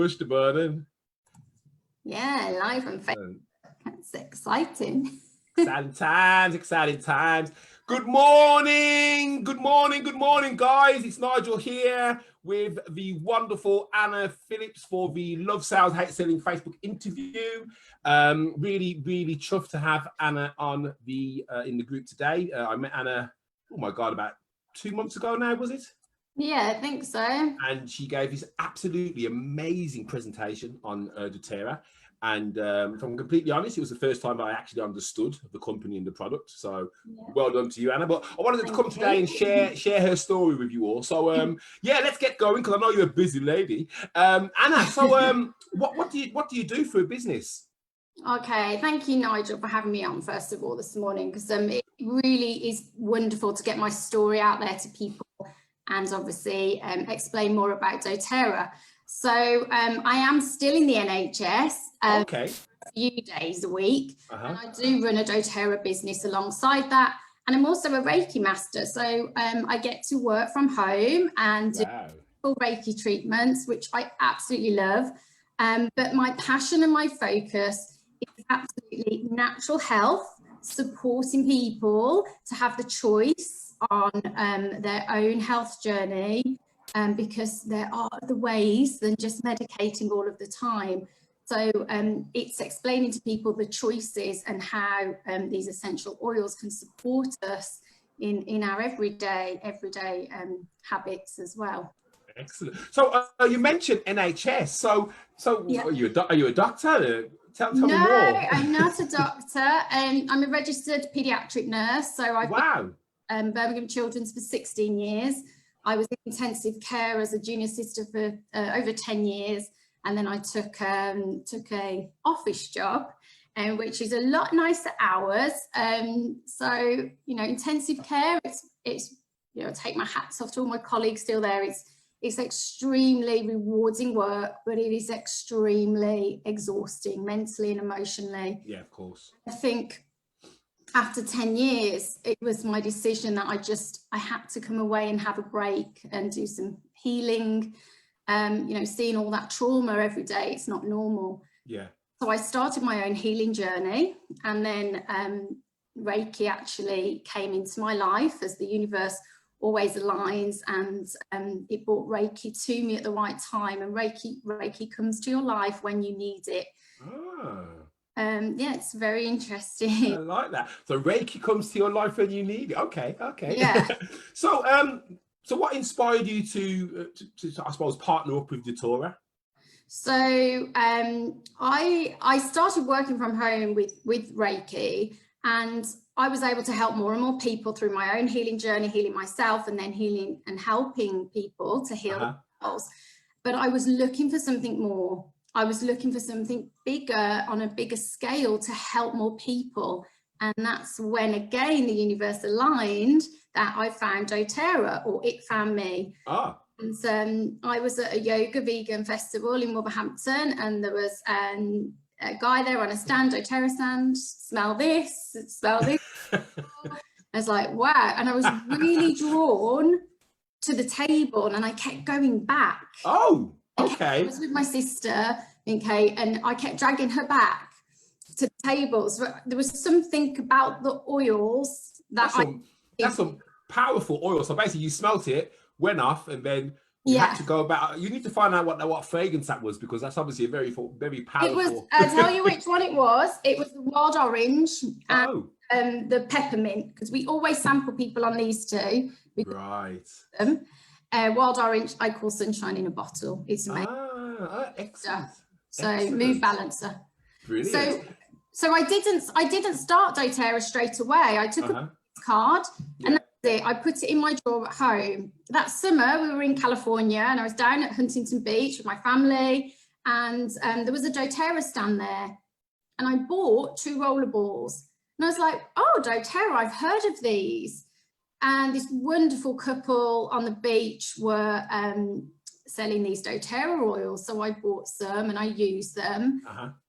push the button. Yeah, live on Facebook. That's exciting. Exciting times. Good morning, guys. It's Nigel here with the wonderful Anna Phillips for the Love Sales, Hate Selling Facebook interview. Really chuffed to have Anna on the in the group today. I met Anna, oh my God, about 2 months ago now, was it? Yeah, I think so. And she gave this absolutely amazing presentation on doTerra. And if I'm completely honest, it was the first time I actually understood the company and the product. So well done to you, Anna. But I wanted to come today and share her story with you all. So yeah, let's get going because I know you're a busy lady. Anna, so what do you do for a business? Okay, thank you, Nigel, for having me on first of all this morning, because it really is wonderful to get my story out there to people and obviously explain more about doTerra. So I am still in the NHS Okay. a few days a week, and I do run a doTerra business alongside that. And I'm also a Reiki master, so I get to work from home and do full Reiki treatments, which I absolutely love. But my passion and my focus is absolutely natural health, supporting people to have the choice on their own health journey, because there are other ways than just medicating all of the time. So it's explaining to people the choices and how these essential oils can support us in our everyday habits as well. Excellent. So you mentioned NHS. So yeah. Are you a doctor? Tell me more. No, I'm not a doctor. I'm a registered paediatric nurse. So I've been Birmingham Children's for 16 years. I was in intensive care as a junior sister for over 10 years. And then I took a office job, which is a lot nicer hours. So, you know, intensive care, it's you know, take my hats off to all my colleagues still there. It's extremely rewarding work, but it is extremely exhausting mentally and emotionally. Yeah, of course. I think after 10 years, it was my decision that I had to come away and have a break and do some healing. You know, seeing all that trauma every day, it's not normal. Yeah. So I started my own healing journey, and then Reiki actually came into my life, as the universe always aligns, and it brought Reiki to me at the right time. And Reiki comes to your life when you need it. Yeah, it's very interesting. I like that. So Reiki comes to your life when you need it. Okay. Yeah. So what inspired you to I suppose partner up with doTerra? So I started working from home with Reiki, and I was able to help more and more people through my own healing journey, healing myself, and then healing and helping people to heal themselves. But I was looking for something more. I was looking for something bigger, on a bigger scale, to help more people. And that's when, again, the universe aligned, that I found doTerra, or it found me. And I was at a yoga vegan festival in Wolverhampton, and there was a guy there on a stand, doTerra stand, smell this. I was like, wow. And I was really drawn to the table, and I kept going back. Oh, okay. I was with my sister, okay, and I kept dragging her back to the tables. But there was something about the oils that that's some powerful oil. So basically you smelt it, went off, and then you had to go about. You need to find out what fragrance that was, because that's obviously a very powerful. It was, I'll tell you which one it was. It was the wild orange and the peppermint, because we always sample people on these two. Right. Wild orange, I call sunshine in a bottle. It's amazing. Excellent. So mood balancer. Brilliant. So I didn't start doTerra straight away. I took a card and that's it. I put it in my drawer at home. That summer we were in California, and I was down at Huntington Beach with my family, and there was a doTerra stand there, and I bought 2 rollerballs, and I was like, oh, doTerra, I've heard of these. And this wonderful couple on the beach were selling these doTerra oils, so I bought some and I used them.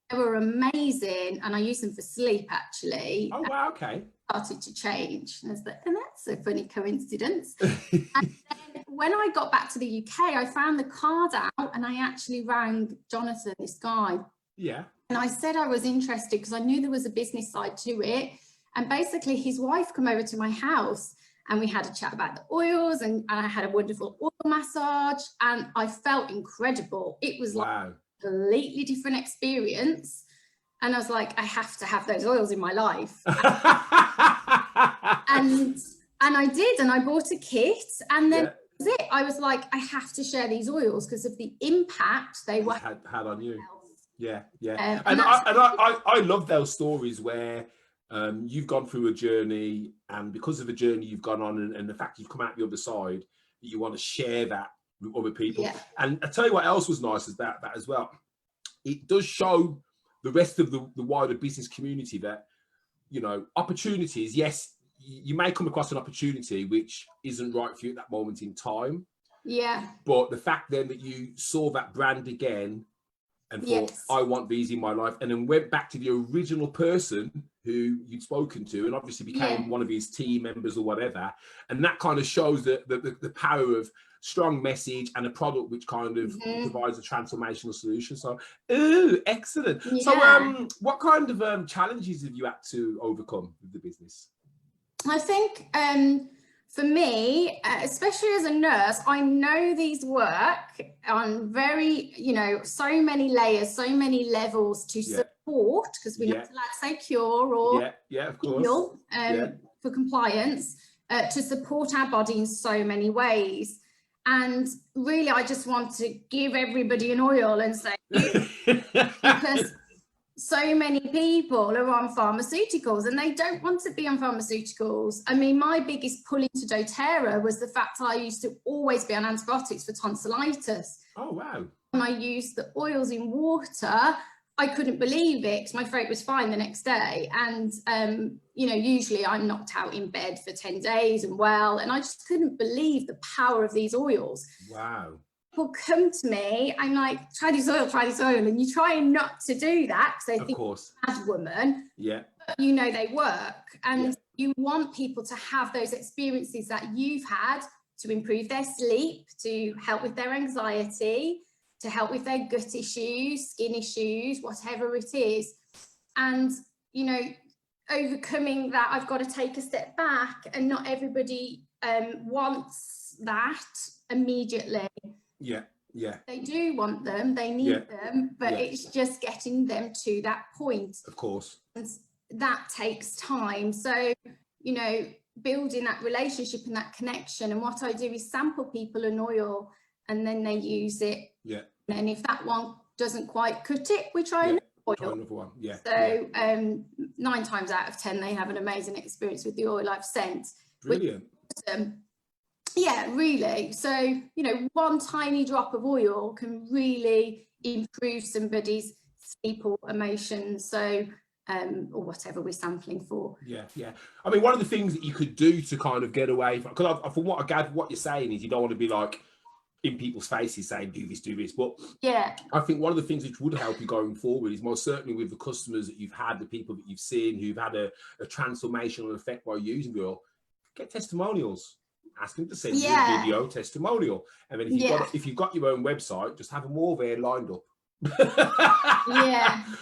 They were amazing, and I used them for sleep, actually. Oh, wow, okay. Started to change, and that's a funny coincidence. And then when I got back to the UK, I found the card out and I actually rang Jonathan, this guy. Yeah. And I said I was interested because I knew there was a business side to it. And basically his wife came over to my house and we had a chat about the oils, and I had a wonderful oil massage, and I felt incredible. It was like a completely different experience. And I was like, I have to have those oils in my life. and I did, and I bought a kit, and then that was it. I was like, I have to share these oils because of the impact they had on you. Yeah. And I love those stories where you've gone through a journey, and because of the journey you've gone on, and the fact you've come out the other side, you want to share that with other people. Yeah. And I tell you what else was nice is that as well. It does show the rest of the wider business community that, you know, opportunities, yes, you may come across an opportunity which isn't right for you at that moment in time. Yeah. But the fact then that you saw that brand again and thought, I want these in my life, and then went back to the original person who you'd spoken to and obviously became one of his team members or whatever. And that kind of shows the power of strong message and a product which kind of provides a transformational solution. So, excellent. Yeah. So what kind of challenges have you had to overcome with the business? I think for me, especially as a nurse, I know these work on very, you know, so many layers, so many levels to support, because we're not allowed to say cure or of course. heal for compliance, to support our body in so many ways. And really, I just want to give everybody an oil and say, because so many people are on pharmaceuticals and they don't want to be on pharmaceuticals. I mean, my biggest pull into doTERRA was the fact I used to always be on antibiotics for tonsillitis. Oh, wow. When I used the oils in water, I couldn't believe it because my throat was fine the next day. And, you know, usually I'm knocked out in bed for 10 days and well, and I just couldn't believe the power of these oils. Wow. People come to me, I'm like, try this oil, and you try not to do that because they think you're a bad woman. Yeah. But you know they work, and you want people to have those experiences that you've had to improve their sleep, to help with their anxiety, to help with their gut issues, skin issues, whatever it is. And, you know, overcoming that, I've got to take a step back, and not everybody wants that immediately. Yeah. They do want them, they need them, but it's just getting them to that point. Of course. And that takes time. So, you know, building that relationship and that connection. And what I do is sample people an oil, and then they use it. Yeah. And if that one doesn't quite cut it, we try another oil. Try another one. Yeah. So 9 times out of 10, they have an amazing experience with the oil I've sent. Brilliant. Yeah, really. So, you know, one tiny drop of oil can really improve somebody's sleep or emotions. So, or whatever we're sampling for. Yeah. I mean, one of the things that you could do to kind of get away from, because from what I gather, what you're saying is you don't want to be like in people's faces saying, do this. But yeah, I think one of the things which would help you going forward is most certainly with the customers that you've had, the people that you've seen who've had a transformational effect by using the oil, get testimonials. Ask them to send you a video testimonial, and then if you've got your own website, just have them all there lined up.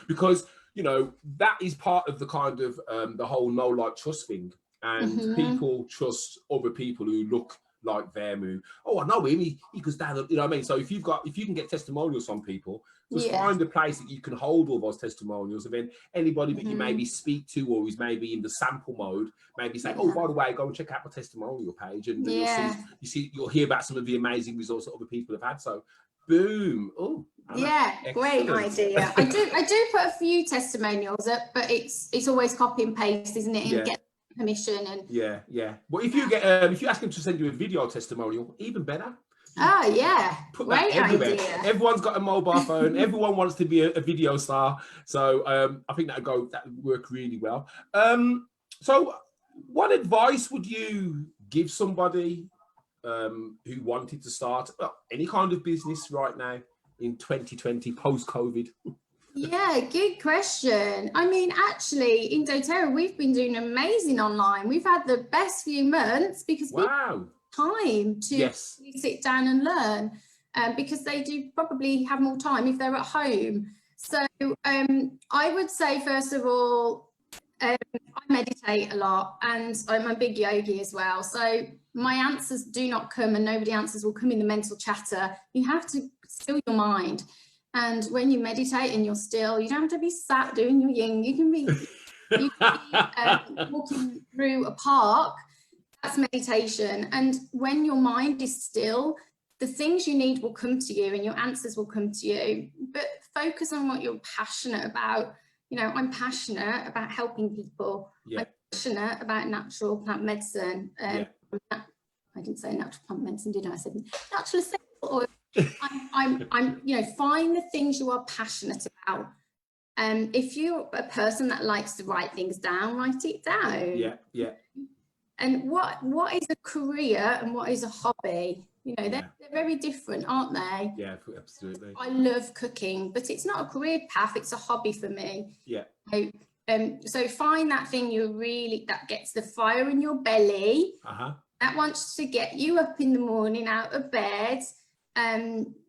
Because you know that is part of the kind of the whole know, like, trust thing, and people trust other people who look like them. I know him. He goes down. You know what I mean? So if you can get testimonials from people, just find a place that you can hold all those testimonials, and then anybody that you maybe speak to or is maybe in the sample mode, maybe say, oh, by the way, go and check out my testimonial page, and you'll hear about some of the amazing results that other people have had. So, boom! Oh, great idea. I do put a few testimonials up, but it's always copy and paste, isn't it? And get permission and Well, if you get if you ask them to send you a video testimonial, even better. Put that everywhere. Idea. Everyone's got a mobile phone. Everyone wants to be a video star. So I think that would work really well. So what advice would you give somebody who wanted to start any kind of business right now in 2020 post-COVID? Yeah, good question. I mean, actually, in doTERRA, we've been doing amazing online. We've had the best few months because people time to Yes. sit down and learn, because they do probably have more time if they're at home. So I would say, first of all, I meditate a lot, and I'm a big yogi as well. So my answers do not come, and nobody answers will come in the mental chatter. You have to still your mind. And when you meditate and you're still, you don't have to be sat doing your yin. You can be, walking through a park. That's meditation. And when your mind is still, the things you need will come to you and your answers will come to you. But focus on what you're passionate about. You know, I'm passionate about helping people. Yeah. I'm passionate about natural plant medicine. Yeah. I didn't say natural plant medicine, did I? I said natural essential oil. I'm, you know, find the things you are passionate about. If you're a person that likes to write things down, write it down. Yeah, yeah. And what is a career and what is a hobby? You know, they're very different, aren't they? Yeah, absolutely. I love cooking, but it's not a career path, it's a hobby for me. Yeah. So find that thing that gets the fire in your belly, that wants to get you up in the morning out of bed.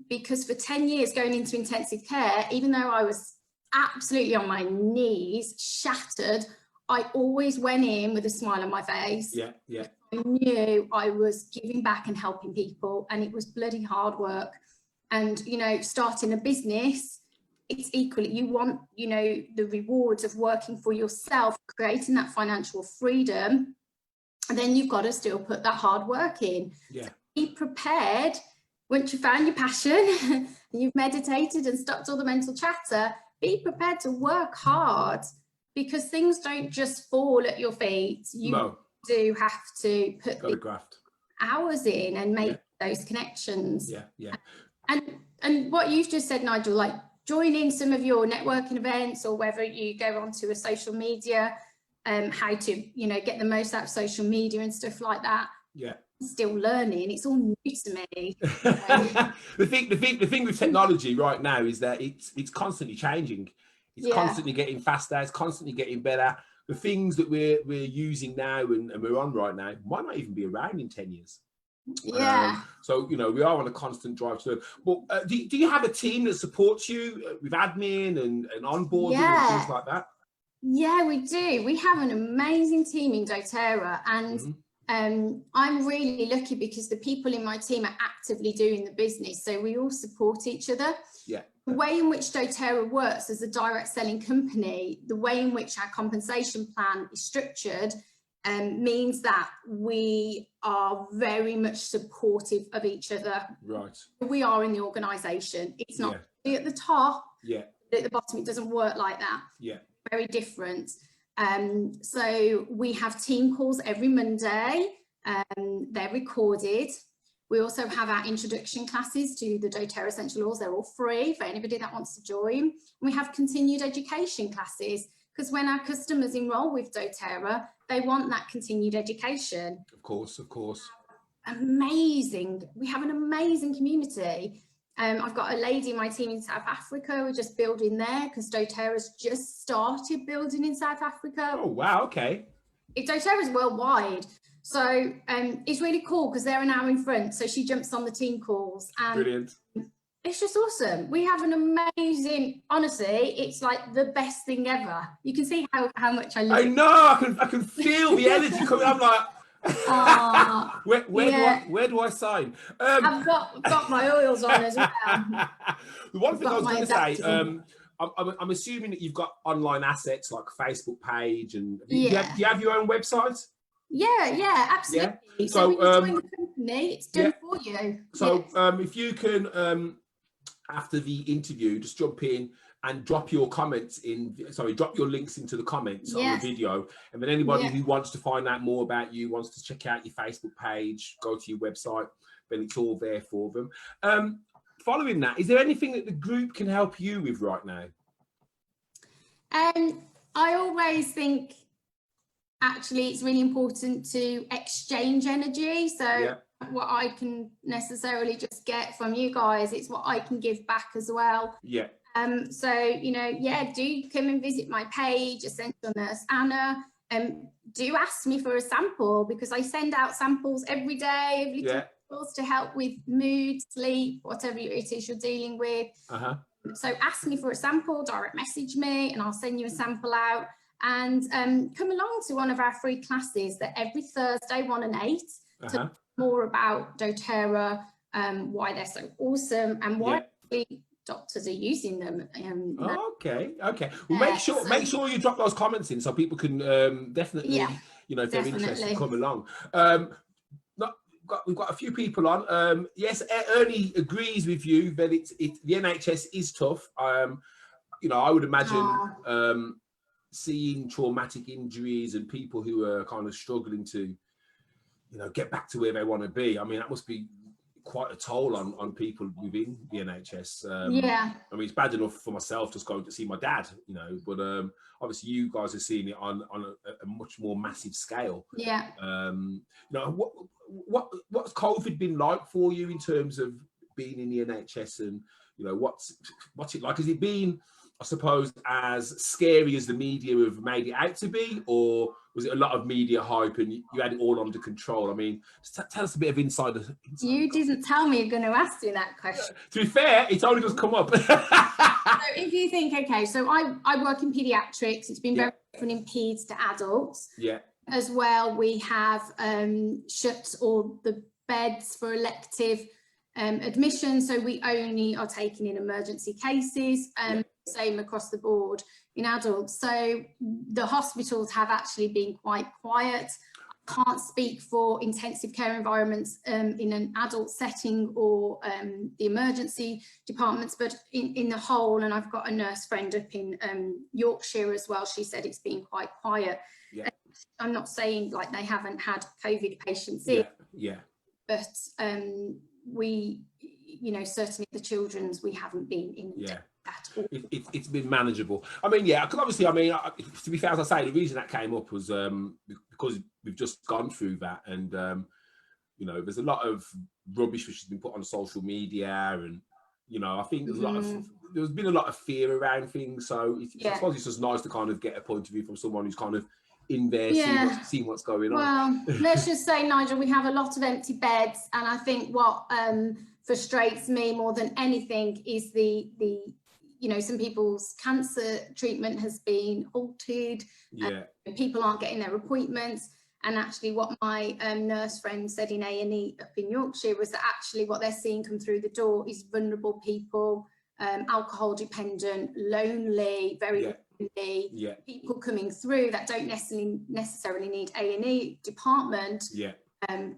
Because for 10 years going into intensive care, even though I was absolutely on my knees, shattered, I always went in with a smile on my face. Yeah, yeah. I knew I was giving back and helping people, and it was bloody hard work. And, you know, starting a business, it's equally, you want, you know, the rewards of working for yourself, creating that financial freedom, and then you've got to still put that hard work in. Yeah. So be prepared. Once you found your passion and you've meditated and stopped all the mental chatter, be prepared to work hard, because things don't just fall at your feet. You do have to put the hours in and make those connections. Yeah, yeah. And what you've just said, Nigel, like joining some of your networking events, or whether you go onto a social media, how to, you know, get the most out of social media and stuff like that. Yeah. Still learning, it's all new to me. The thing with technology right now is that it's constantly changing. It's constantly getting faster, it's constantly getting better. The things that we're using now and we're on right now might not even be around in 10 years. Yeah. So, you know, we are on a constant drive to learn. But do you have a team that supports you with admin and onboarding and things like that? Yeah, we do. We have an amazing team in doTerra, and I'm really lucky because the people in my team are actively doing the business, so we all support each other. Yeah. The way in which doTerra works as a direct selling company, the way in which our compensation plan is structured, means that we are very much supportive of each other. Right. We are in the organisation. It's not at the top. Yeah. At the bottom, it doesn't work like that. Yeah. Very different. So we have team calls every Monday. They're recorded. We also have our introduction classes to the doTerra Essential Oils. They're all free for anybody that wants to join. We have continued education classes, because when our customers enroll with doTerra, they want that continued education. Of course, of course. Amazing. We have an amazing community. I've got a lady in my team in South Africa. We're just building there because doTerra's just started building in South Africa. Oh, wow. Okay. doTerra's worldwide. So it's really cool because they're an hour in front. So she jumps on the team calls. And brilliant. It's just awesome. We have an amazing, honestly, it's like the best thing ever. You can see how much I love it. I know, I can feel the energy coming. I'm like, where do I sign? I've got my oils on as well. The one thing I was going to say, I'm assuming that you've got online assets like a Facebook page, and do you have your own website? Yeah, absolutely. Yeah. So when you join the company, it's done for you. So if you can, after the interview, just jump in and drop your comments drop your links into the comments on the video. And then anybody who wants to find out more about you, wants to check out your Facebook page, go to your website, then it's all there for them. Following that, is there anything that the group can help you with right now? I always think, actually, it's really important to exchange energy. So what I can necessarily just get from you guys, it's what I can give back as well. So, you know, do come and visit my page, Essential Nurse Anna. do ask me for a sample, because I send out samples every day of little tools to help with mood, sleep, whatever it is you're dealing with. So ask me for a sample, direct message me, and I'll send you a sample out. And come along to one of our free classes that every Thursday, 1 and 8, to learn more about doTERRA, why they're so awesome, and why doctors are using them. Okay. Well, make sure you drop those comments in so people can definitely, you know, if they're interested, come along. We've got a few people on. Yes, Ernie agrees with you that the NHS is tough. You know, I would imagine seeing traumatic injuries and people who are kind of struggling to, you know, get back to where they want to be. I mean, that must be quite a toll on people within the NHS. I mean, it's bad enough for myself just going to see my dad, you know, but obviously you guys are seeing it on a much more massive scale. You know, what's COVID been like for you in terms of being in the NHS, and you know, what's it like? Has it been, I suppose, as scary as the media have made it out to be, or was it a lot of media hype and you had it all under control? I mean, tell us a bit of insider. You didn't tell me you're going to ask you that question. To be fair, it's only just come up. So if you think, okay, so I work in paediatrics. It's been very different in peds to adults. As well, we have shut all the beds for elective admission, so we only are taking in emergency cases. Same across the board in adults. So the hospitals have actually been quite quiet. I can't speak for intensive care environments in an adult setting or the emergency departments, but in the whole, and I've got a nurse friend up in Yorkshire as well, she said it's been quite quiet. I'm not saying like they haven't had COVID patients in, but we, you know, certainly the children's, we haven't been in at all. It's been manageable. I mean, because obviously, I mean, to be fair, as I say, the reason that came up was because we've just gone through that, and you know, there's a lot of rubbish which has been put on social media, and you know, I think there's been a lot of fear around things. So I suppose it's just nice to kind of get a point of view from someone who's kind of in there, seeing what's going on. Well, let's just say, Nigel, we have a lot of empty beds, and I think what frustrates me more than anything is the you know, some people's cancer treatment has been halted. People aren't getting their appointments. And actually what my nurse friend said in A&E up in Yorkshire was that actually what they're seeing come through the door is vulnerable people, alcohol dependent, lonely, very lonely, people coming through that don't necessarily need A&E department.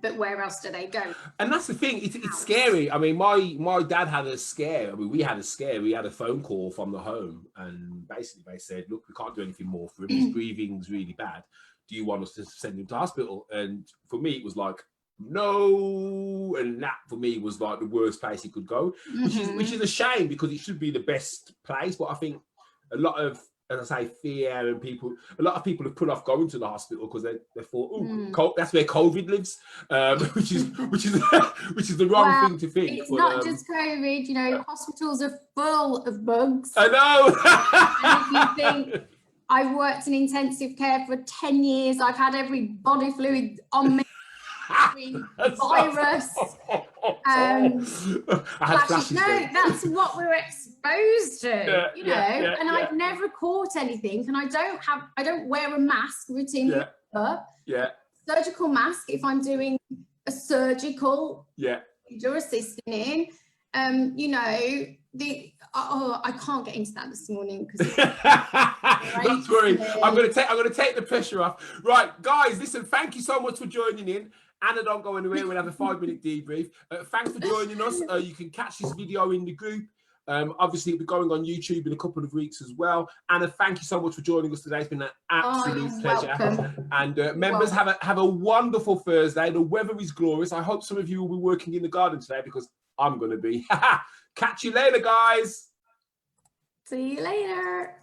But where else do they go? And that's the thing, it's scary. I mean, my dad had a scare. I mean, we had a scare. We had a phone call from the home, and basically they said, look, we can't do anything more for him. His breathing's really bad. Do you want us to send him to hospital? And for me, it was like, no. And that for me was like the worst place he could go, which is a shame, because it should be the best place. But I think a lot of, as I say, fear, and a lot of people have put off going to the hospital because they thought, oh, that's where COVID lives, which is the wrong thing to think. It's not just COVID, you know, hospitals are full of bugs. I know. And if you think, I've worked in intensive care for 10 years, I've had every body fluid on me, every virus. That's what we're exposed to, you know, and I've never caught anything, and I don't wear a mask routinely. Surgical mask if I'm doing a surgical you're assisting in, you know, I can't get into that this morning because don't worry, I'm gonna take the pressure off. Right, guys, listen, thank you so much for joining in. Anna, don't go anywhere. We'll have a 5-minute debrief. Thanks for joining us. You can catch this video in the group. Obviously, it'll be going on YouTube in a couple of weeks as well. Anna, thank you so much for joining us today. It's been an absolute pleasure. Welcome. And members, have a wonderful Thursday. The weather is glorious. I hope some of you will be working in the garden today, because I'm going to be. Catch you later, guys. See you later.